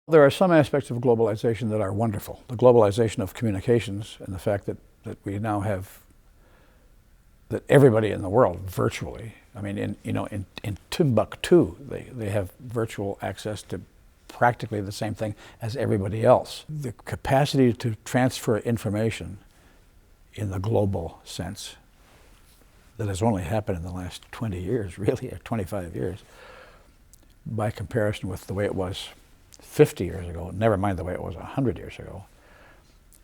There are some aspects of globalization that are wonderful. The globalization of communications and the fact that we now have that everybody in the world virtually, I mean, in Timbuktu, they have virtual access to practically the same thing as everybody else. The capacity to transfer information in the global sense that has only happened in the last 20 years, really, or 25 years, by comparison with the way it was 50 years ago, never mind the way it was 100 years ago,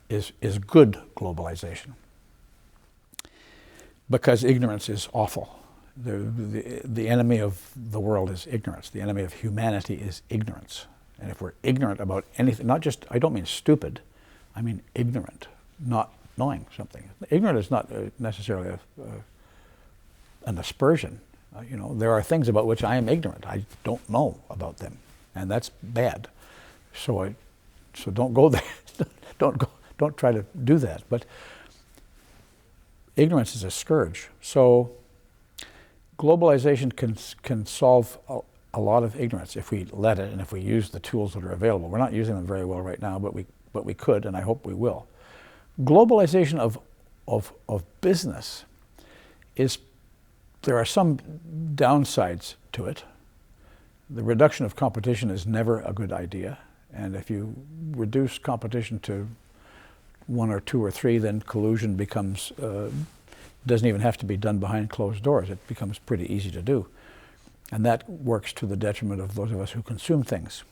is good globalization. Because ignorance is awful. The enemy of the world is ignorance. The enemy of humanity is ignorance. And if we're ignorant about anything, not just, I don't mean stupid, I mean ignorant, not knowing something. Ignorant is not necessarily an aspersion. There are things about which I am ignorant. I don't know about them, and that's bad. So don't go there. Don't try to do that. But ignorance is a scourge. So globalization can solve a lot of ignorance if we let it and if we use the tools that are available. We're not using them very well right now, but we could, and I hope we will. Globalization of business there are some downsides to it. The reduction of competition is never a good idea. And if you reduce competition to 1 or 2 or 3, then collusion becomes, doesn't even have to be done behind closed doors. It becomes pretty easy to do. And that works to the detriment of those of us who consume things.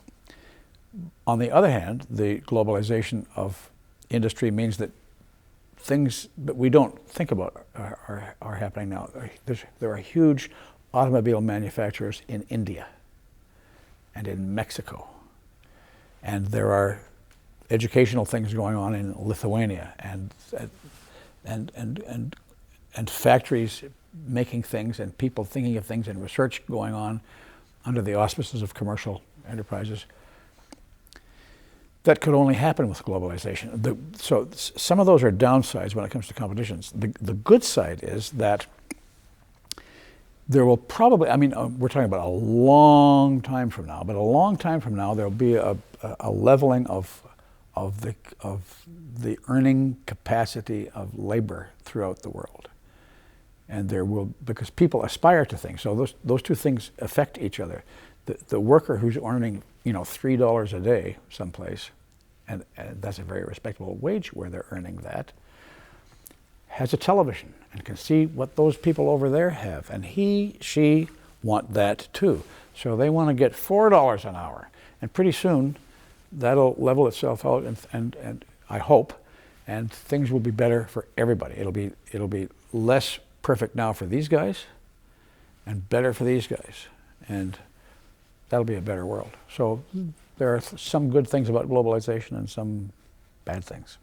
On the other hand, the globalization of industry means that things that we don't think about are happening now. There are huge automobile manufacturers in India and in Mexico. And there are educational things going on in Lithuania and factories making things and people thinking of things and research going on under the auspices of commercial enterprises. That could only happen with globalization. So some of those are downsides when it comes to competitions. The good side is that there will probably, we're talking about a long time from now, but a long time from now there'll be a leveling of the earning capacity of labor throughout the world. And there will, because people aspire to things, so those two things affect each other. The worker who's earning $3 a day someplace, and that's a very respectable wage where they're earning that, has a television and can see what those people over there have, and she want that too. So they want to get $4 an hour, and pretty soon that'll level itself out, and I hope, and things will be better for everybody. It'll be less perfect now for these guys, and better for these guys, and that'll be a better world. So there are some good things about globalization and some bad things.